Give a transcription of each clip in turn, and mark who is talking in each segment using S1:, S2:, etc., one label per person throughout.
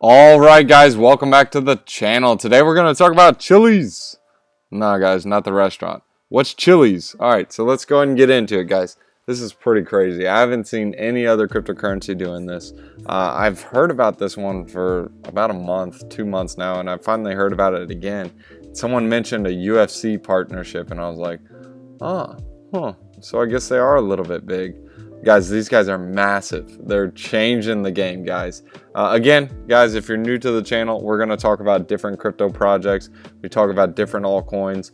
S1: Alright guys, welcome back to the channel. Today we're going to talk about Chiliz. Nah guys, not the restaurant. What's Chiliz? Alright, so let's go ahead and get into it guys. This is pretty crazy. I haven't seen any other cryptocurrency doing this. I've heard about this one for about a month, 2 months now, and I finally heard about it again. Someone mentioned a UFC partnership and I was like, so I guess they are a little bit big. Guys, these guys are massive. They're changing the game, guys. Again, guys, if you're new to the channel, we're going to talk about different crypto projects. We talk about different altcoins,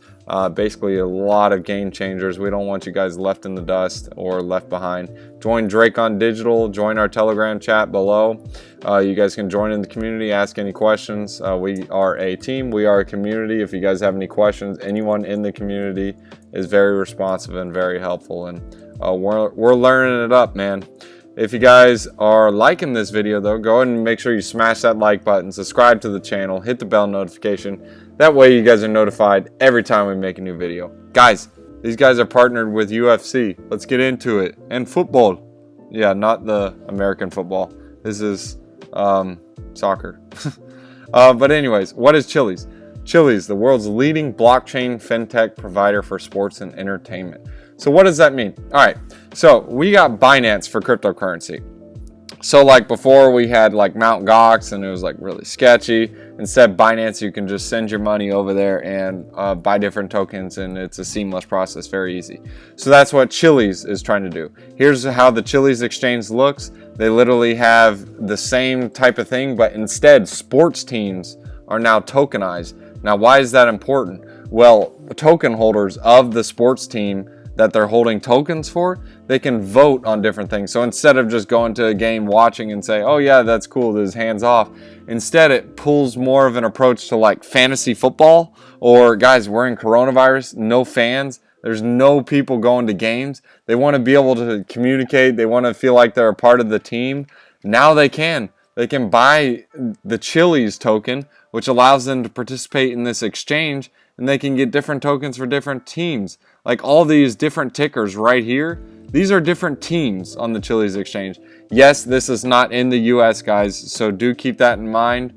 S1: basically a lot of game changers. We don't want you guys left in the dust or left behind. Join Drake on Digital. Join our Telegram chat below. You guys can join in the community, ask any questions. We are a team. We are a community. If you guys have any questions, anyone in the community is very responsive and very helpful. And we're learning it up, man. If you guys are liking this video though, go ahead and make sure you smash that like button, subscribe to the channel, hit the bell notification. That way you guys are notified every time we make a new video. Guys, these guys are partnered with UFC. Let's get into it. And football. Yeah, not the American football. This is soccer. But anyways, what is Chiliz? Chiliz, the world's leading blockchain fintech provider for sports and entertainment. So what does that mean? All right, so we got Binance for cryptocurrency. So like before we had like Mt. Gox and it was like really sketchy. Instead Binance, you can just send your money over there and buy different tokens, and it's a seamless process, very easy. So that's what Chiliz is trying to do. Here's how the Chiliz exchange looks. They literally have the same type of thing, but instead sports teams are now tokenized. Now why is that important? Well, token holders of the sports team that they're holding tokens for, they can vote on different things. So instead of just going to a game, watching and say, oh yeah, that's cool, there's hands off. Instead, it pulls more of an approach to like fantasy football, or guys, we're in coronavirus, no fans. There's no people going to games. They want to be able to communicate. They want to feel like they're a part of the team. Now they can. They can buy the Chiliz token, which allows them to participate in this exchange, and they can get different tokens for different teams. Like all these different tickers right here, these are different teams on the Chiliz exchange. Yes, this is not in the US, guys, so do keep that in mind.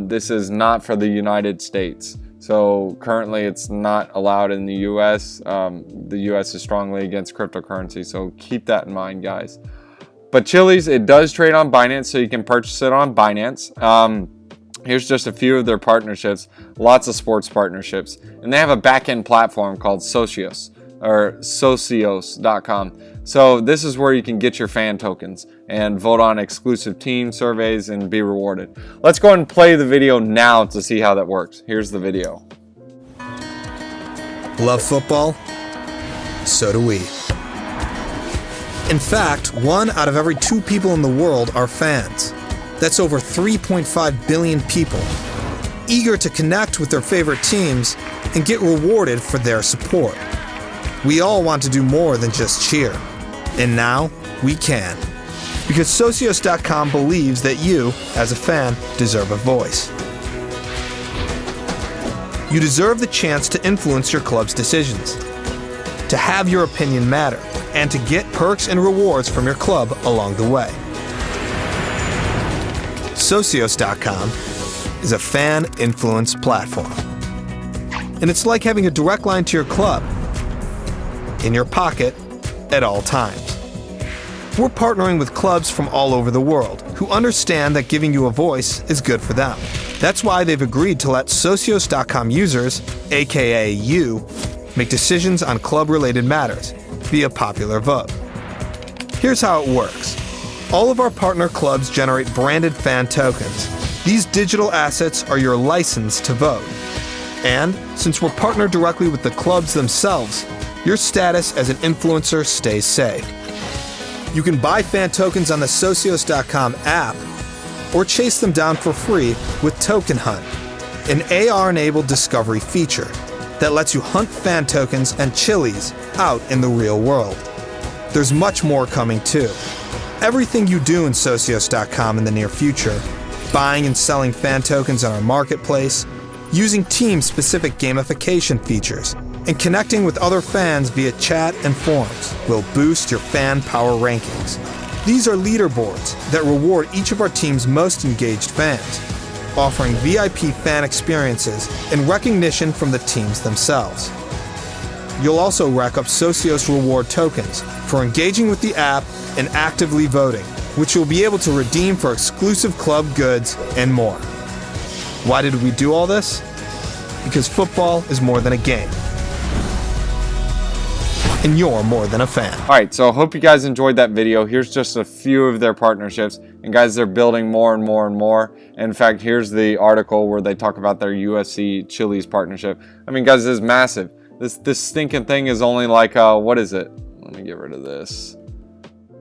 S1: This is not for the United States. So currently it's not allowed in the US. The US is strongly against cryptocurrency, so keep that in mind, guys. But Chiliz, it does trade on Binance, so you can purchase it on Binance. Here's just a few of their partnerships, lots of sports partnerships. And they have a back-end platform called Socios, or Socios.com. So this is where you can get your fan tokens and vote on exclusive team surveys and be rewarded. Let's go ahead and play the video now to see how that works. Here's the video.
S2: Love football? So do we. In fact, 1 out of every 2 people in the world are fans. That's over 3.5 billion people, eager to connect with their favorite teams and get rewarded for their support. We all want to do more than just cheer. And now, we can. Because Socios.com believes that you, as a fan, deserve a voice. You deserve the chance to influence your club's decisions, to have your opinion matter, and to get perks and rewards from your club along the way. Socios.com is a fan influence platform. And it's like having a direct line to your club, in your pocket, at all times. We're partnering with clubs from all over the world who understand that giving you a voice is good for them. That's why they've agreed to let Socios.com users, aka you, make decisions on club-related matters via popular vote. Here's how it works. All of our partner clubs generate branded fan tokens. These digital assets are your license to vote. And since we're partnered directly with the clubs themselves, your status as an influencer stays safe. You can buy fan tokens on the Socios.com app or chase them down for free with Token Hunt, an AR-enabled discovery feature that lets you hunt fan tokens and Chiliz out in the real world. There's much more coming too. Everything you do in Socios.com in the near future, buying and selling fan tokens on our marketplace, using team-specific gamification features, and connecting with other fans via chat and forums will boost your fan power rankings. These are leaderboards that reward each of our team's most engaged fans, offering VIP fan experiences and recognition from the teams themselves. You'll also rack up Socios reward tokens for engaging with the app and actively voting, which you'll be able to redeem for exclusive club goods and more. Why did we do all this? Because football is more than a game. And you're more than a fan.
S1: All right, so I hope you guys enjoyed that video. Here's just a few of their partnerships. And guys, they're building more and more and more. In fact, here's the article where they talk about their UFC Chiliz partnership. I mean, guys, this is massive. This stinking thing is only like, what is it? Let me get rid of this.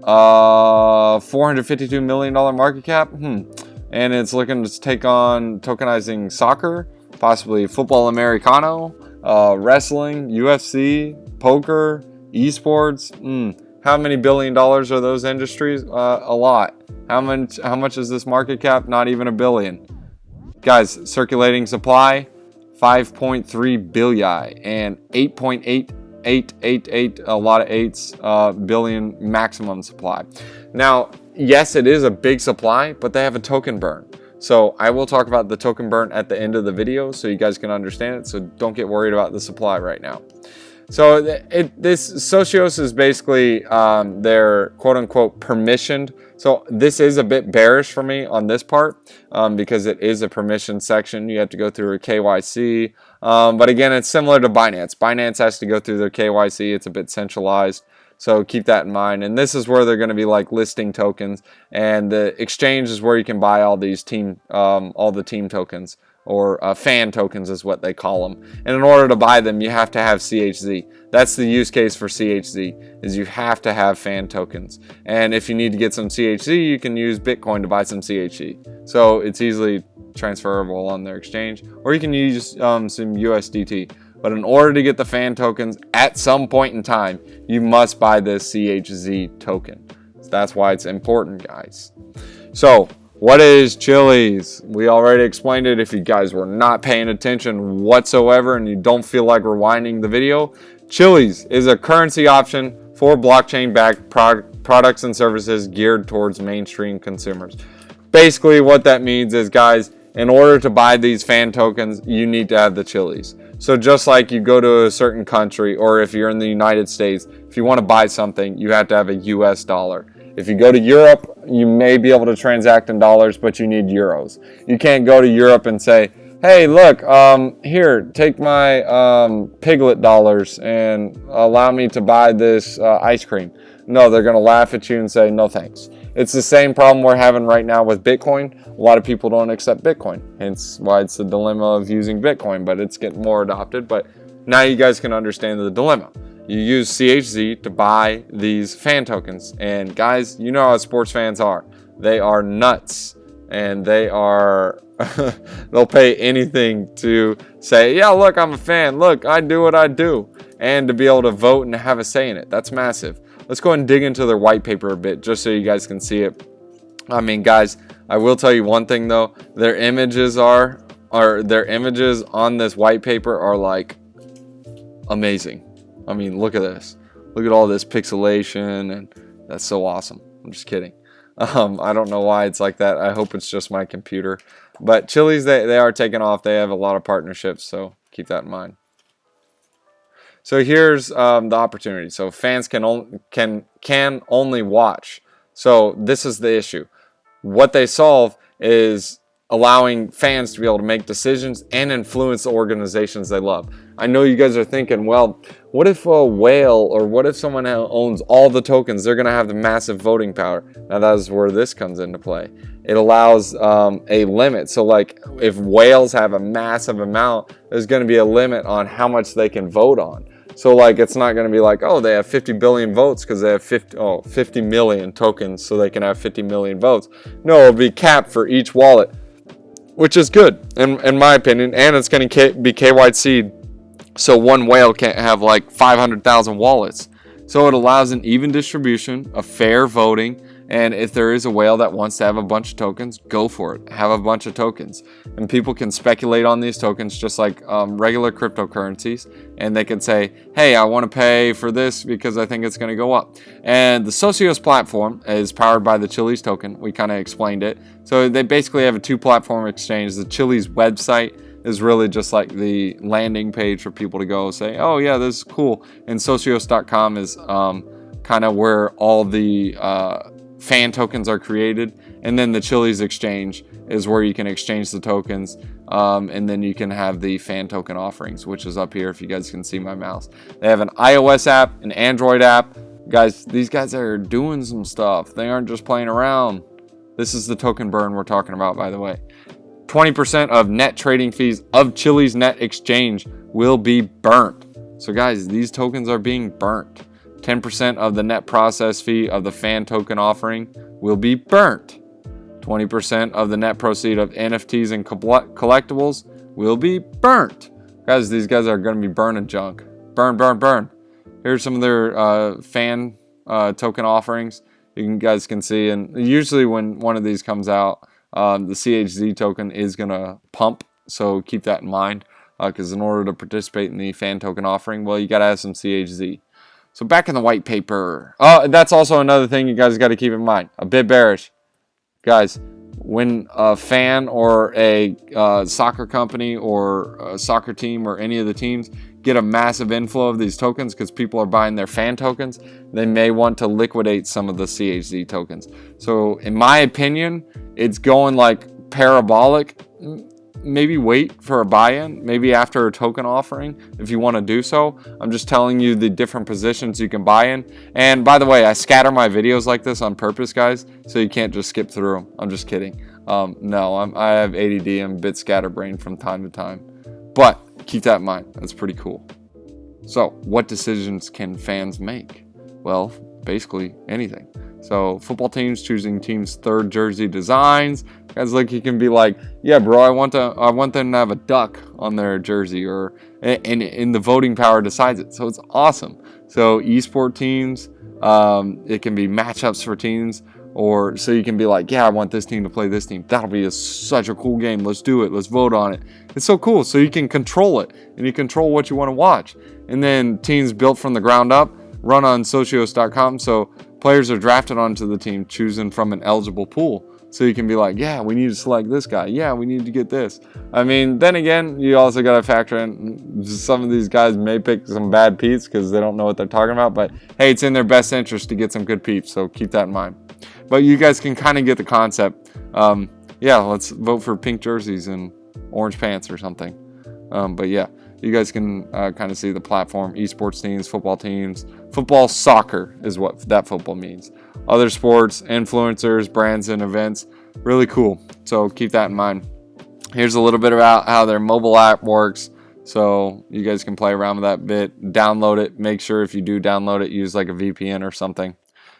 S1: $452 million market cap. And it's looking to take on tokenizing soccer, possibly football Americano, wrestling, UFC, poker, esports. How many $1 billion are those industries? A lot. How much is this market cap? Not even $1 billion. Guys, circulating supply, 5.3 billion and 8.888, a lot of eights, billion maximum supply. Now, yes, it is a big supply, but they have a token burn. So I will talk about the token burn at the end of the video so you guys can understand it. So don't get worried about the supply right now. So this Socios is basically their quote-unquote permissioned. So this is a bit bearish for me on this part because it is a permission section. You have to go through a KYC. But again, it's similar to Binance. Binance has to go through their KYC. It's a bit centralized. So keep that in mind. And this is where they're going to be like listing tokens. And the exchange is where you can buy all these all the team tokens, or fan tokens is what they call them. And in order to buy them, you have to have CHZ. That's the use case for CHZ, is you have to have fan tokens. And if you need to get some CHZ, you can use Bitcoin to buy some CHZ. So it's easily transferable on their exchange. Or you can use some USDT. But in order to get the fan tokens, at some point in time, you must buy this CHZ token. So that's why it's important, guys. So what is Chiliz? We already explained it. If you guys were not paying attention whatsoever and you don't feel like rewinding the video, Chiliz is a currency option for blockchain-backed products and services geared towards mainstream consumers. Basically, what that means is, guys, in order to buy these fan tokens, you need to have the Chiliz. So just like you go to a certain country, or if you're in the United States, if you want to buy something, you have to have a US dollar. If you go to Europe, you may be able to transact in dollars, but you need euros. You can't go to Europe and say, hey, look, here, take my piglet dollars and allow me to buy this ice cream. No, they're going to laugh at you and say, no thanks. It's the same problem we're having right now with Bitcoin. A lot of people don't accept Bitcoin, hence why it's the dilemma of using Bitcoin, but it's getting more adopted. But now you guys can understand the dilemma. You use CHZ to buy these fan tokens. And guys, you know how sports fans are. They are nuts. And they are, they'll pay anything to say, yeah, look, I'm a fan. Look, I do what I do. And to be able to vote and have a say in it. That's massive. Let's go ahead and dig into their white paper a bit just so you guys can see it. I mean, guys, I will tell you one thing though. Their images on this white paper are like amazing. I mean, look at this. Look at all this pixelation, and that's so awesome. I'm just kidding. I don't know why it's like that. I hope it's just my computer. But Chiliz, they are taking off. They have a lot of partnerships, so keep that in mind. So here's the opportunity. So fans can only watch. So this is the issue. What they solve is allowing fans to be able to make decisions and influence the organizations they love. I know you guys are thinking, well, what if a whale, or what if someone owns all the tokens? They're going to have the massive voting power. Now that is where this comes into play. It allows a limit. So like if whales have a massive amount, there's going to be a limit on how much they can vote on. So like it's not going to be like, oh, they have 50 billion votes because they have 50 million tokens, so they can have 50 million votes. No, it'll be capped for each wallet, which is good in my opinion, and it's going to be KYC'd, so one whale can't have like 500,000 wallets. So it allows an even distribution, a fair voting, And if there is a whale that wants to have a bunch of tokens, go for it. Have a bunch of tokens. And people can speculate on these tokens just like regular cryptocurrencies. And they can say, hey, I want to pay for this because I think it's going to go up. And the Socios platform is powered by the Chiliz token. We kind of explained it. So they basically have a 2-platform exchange. The Chiliz website is really just like the landing page for people to go say, oh yeah, this is cool. And Socios.com is kind of where all the fan tokens are created. And then the Chiliz exchange is where you can exchange the tokens. And then you can have the fan token offerings, which is up here if you guys can see my mouse. They have an iOS app, an Android app. Guys, these guys are doing some stuff. They aren't just playing around. This is the token burn we're talking about, by the way. 20% of net trading fees of Chiliz net exchange will be burnt. So guys, these tokens are being burnt. 10% of the net process fee of the fan token offering will be burnt. 20% of the net proceed of NFTs and collectibles will be burnt. Guys, these guys are going to be burning junk. Burn, burn, burn. Here's some of their fan token offerings. You guys can see, and usually when one of these comes out, the CHZ token is going to pump, so keep that in mind, because in order to participate in the fan token offering, well, you got to have some CHZ. So back in the white paper. Oh, that's also another thing you guys got to keep in mind. A bit bearish. Guys, when a fan or a soccer company or a soccer team or any of the teams get a massive inflow of these tokens because people are buying their fan tokens, they may want to liquidate some of the CHZ tokens. So in my opinion, it's going like parabolic. Maybe wait for a buy-in, maybe after a token offering if you want to do so. I'm just telling you the different positions you can buy in. And by the way, I scatter my videos like this on purpose, guys, so you can't just skip through them. I'm just kidding. No, I have ADD and a bit scatterbrained from time to time. But keep that in mind. That's pretty cool. So what decisions can fans make? Well, basically anything. So football teams choosing team's third jersey designs. Guys, like you can be like, yeah, bro, I want them to have a duck on their jersey, or and the voting power decides it. So it's awesome. So esport teams, it can be matchups for teams, or so you can be like, yeah, I want this team to play this team. That'll be such a cool game. Let's do it. Let's vote on it. It's so cool. So you can control it, and you control what you want to watch. And then teams built from the ground up run on Socios.com. So players are drafted onto the team, choosing from an eligible pool. So you can be like, yeah, we need to select this guy. Yeah, we need to get this. I mean, then again, you also got to factor in some of these guys may pick some bad peeps because they don't know what they're talking about. But hey, it's in their best interest to get some good peeps. So keep that in mind. But you guys can kind of get the concept. Yeah, let's vote for pink jerseys and orange pants or something. But yeah, you guys can kind of see the platform. Esports teams, football, soccer is what that football means. Other sports, influencers, brands, and events. Really cool. So keep that in mind. Here's a little bit about how their mobile app works. So you guys can play around with that bit. Download it. Make sure if you do download it, use like a VPN or something.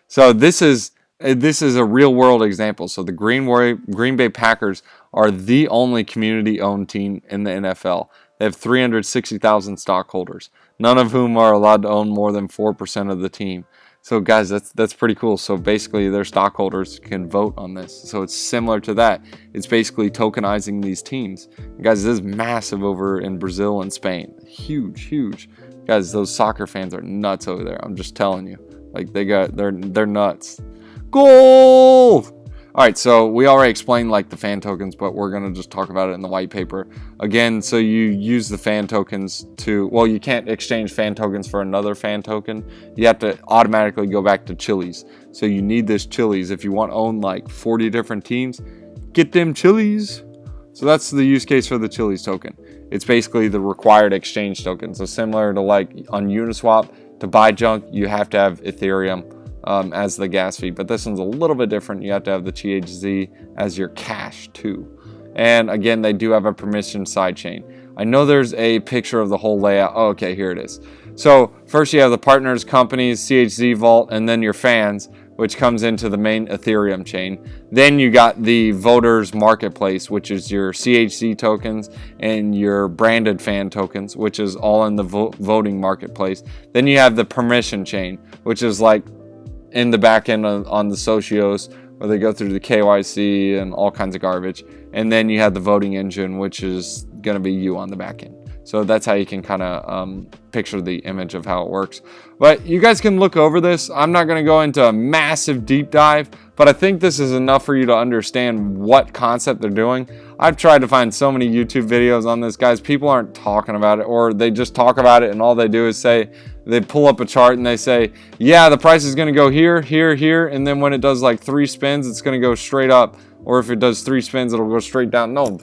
S1: So this is a real world example. So the Green Bay Packers are the only community-owned team in the NFL. They have 360,000 stockholders, none of whom are allowed to own more than 4% of the team. So guys, that's pretty cool. So basically their stockholders can vote on this. So it's similar to that. It's basically tokenizing these teams. Guys, this is massive over in Brazil and Spain. Huge, huge. Guys, those soccer fans are nuts over there. I'm just telling you. Like they're nuts. Goal! All right, so we already explained like the fan tokens, but we're going to just talk about it in the white paper. Again, so you use the fan tokens well, you can't exchange fan tokens for another fan token. You have to automatically go back to Chiliz. So you need this Chiliz. If you want to own like 40 different teams, get them Chiliz. So that's the use case for the Chiliz token. It's basically the required exchange token. So similar to like on Uniswap, to buy junk, you have to have Ethereum as the gas fee, but this one's a little bit different. You have to have the THZ as your cash too. And again, they do have a permission sidechain. I know there's a picture of the whole layout. Oh, okay, here it is. So first you have the partners, companies, CHZ vault, and then your fans, which comes into the main Ethereum chain. Then you got the voters marketplace, which is your CHZ tokens and your branded fan tokens, which is all in the voting marketplace. Then you have the permission chain, which is like in the back end on the Socios, where they go through the KYC and all kinds of garbage. And then you have the voting engine, which is going to be you on the back end. So that's how you can kind of picture the image of how it works. But you guys can look over this. I'm not going to go into a massive deep dive, but I think this is enough for you to understand what concept they're doing. I've tried to find so many YouTube videos on this, guys. People aren't talking about it, or they just talk about it and all they do is say, they pull up a chart and they say, yeah, the price is going to go here, here, here. And then when it does like 3 spins, it's going to go straight up. Or if it does 3 spins, it'll go straight down. No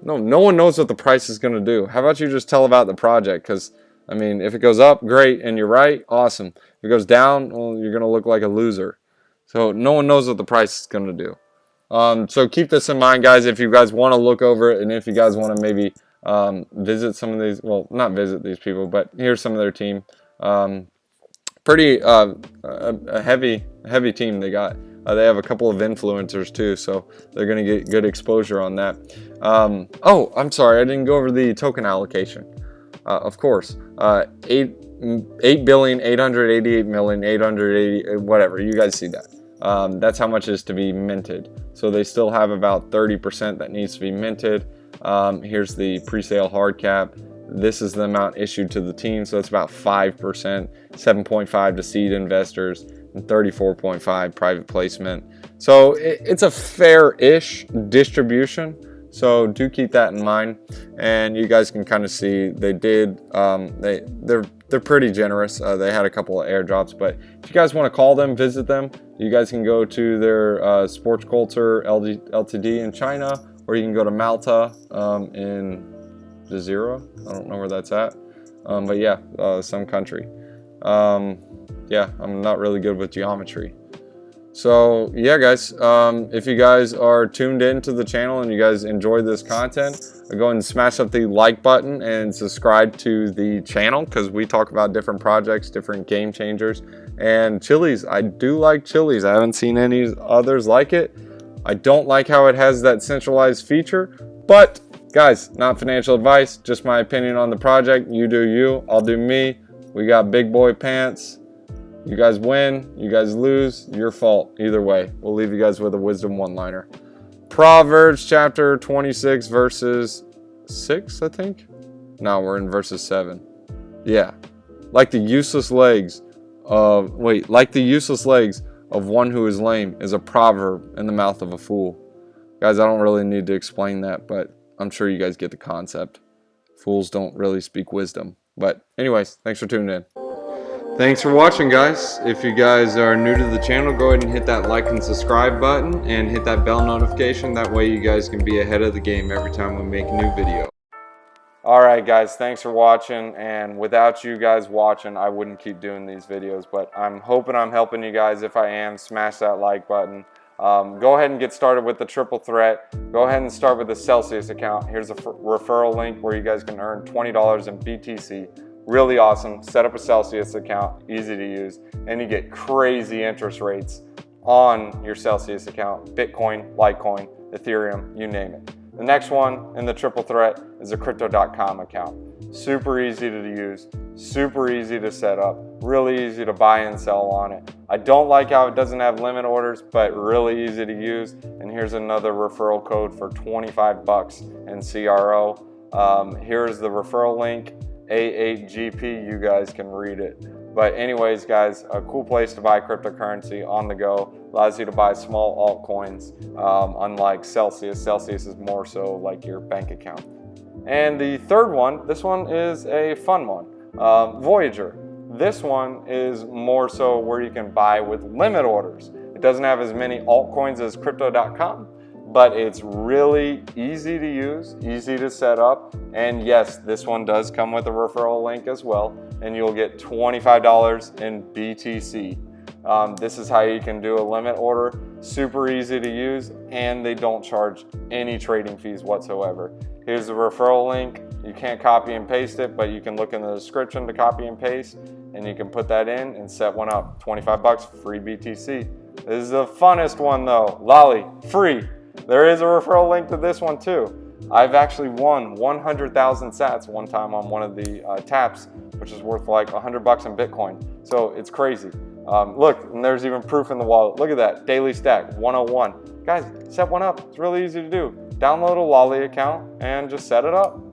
S1: one knows what the price is going to do. How about you just tell about the project? Because, I mean, if it goes up, great, and you're right, awesome. If it goes down, well, you're going to look like a loser. So no one knows what the price is going to do. So keep this in mind, guys, if you guys want to look over it, and if you guys want to maybe visit some of these, well, not visit these people, but here's some of their team. Pretty a heavy team they got. They have a couple of influencers too, so they're going to get good exposure on that. Oh, I'm sorry, I didn't go over the token allocation. Of course, 8,888,880, whatever. You guys see that? That's how much is to be minted. So they still have about 30% that needs to be minted. Here's the pre-sale hard cap. This is the amount issued to the team, so it's about 5%, 7.5 to seed investors, and 34.5 private placement. So it's a fair-ish distribution. So do keep that in mind, and you guys can kind of see they did. They're pretty generous. They had a couple of airdrops, but if you guys want to call them, visit them, you guys can go to their Sports Culture Ltd in China, or you can go to Malta in Jazeera. I don't know where that's at, but yeah, some country. Yeah, I'm not really good with geometry. So yeah, guys, if you guys are tuned into the channel and you guys enjoy this content, go ahead and smash up the like button and subscribe to the channel, because we talk about different projects, different game changers. And Chiliz, I do like Chiliz. I haven't seen any others like it. I don't like how it has that centralized feature, but guys, not financial advice, just my opinion on the project. You do you, I'll do me. We got big boy pants. You guys win, you guys lose, your fault. Either way, we'll leave you guys with a wisdom one-liner. Proverbs chapter 26, verses 6, I think? No, we're in verses 7. Yeah. Like the useless legs of one who is lame is a proverb in the mouth of a fool. Guys, I don't really need to explain that, but I'm sure you guys get the concept. Fools don't really speak wisdom. But anyways, thanks for tuning in. Thanks for watching, guys. If you guys are new to the channel, go ahead and hit that like and subscribe button and hit that bell notification. That way you guys can be ahead of the game every time we make a new video. Alright guys, thanks for watching, and without you guys watching, I wouldn't keep doing these videos, but I'm hoping I'm helping you guys. If I am, smash that like button. Go ahead and get started with the triple threat. Go ahead and start with the Celsius account. Here's a referral link where you guys can earn $20 in BTC. Really awesome. Set up a Celsius account, easy to use, and you get crazy interest rates on your Celsius account. Bitcoin, Litecoin, Ethereum, you name it. The next one in the triple threat is a Crypto.com account. Super easy to use, super easy to set up, really easy to buy and sell on it. I don't like how it doesn't have limit orders, but really easy to use. And here's another referral code for 25 bucks in CRO. Here's the referral link. A8GP, you guys can read it. But anyways, guys, a cool place to buy cryptocurrency on the go. Allows you to buy small altcoins, unlike Celsius. Celsius is more so like your bank account. And the third one, this one is a fun one, Voyager. This one is more so where you can buy with limit orders. It doesn't have as many altcoins as Crypto.com, but it's really easy to use, easy to set up, and yes, this one does come with a referral link as well, and you'll get $25 in BTC. This is how you can do a limit order, super easy to use, and they don't charge any trading fees whatsoever. Here's the referral link. You can't copy and paste it, but you can look in the description to copy and paste, and you can put that in and set one up. 25 bucks, free BTC. This is the funnest one though, Lolly, free. There is a referral link to this one too. I've actually won 100,000 sats one time on one of the taps, which is worth like 100 bucks in Bitcoin. So it's crazy. Look, and there's even proof in the wallet. Look at that, daily stack, 101. Guys, set one up. It's really easy to do. Download a Lolly account and just set it up.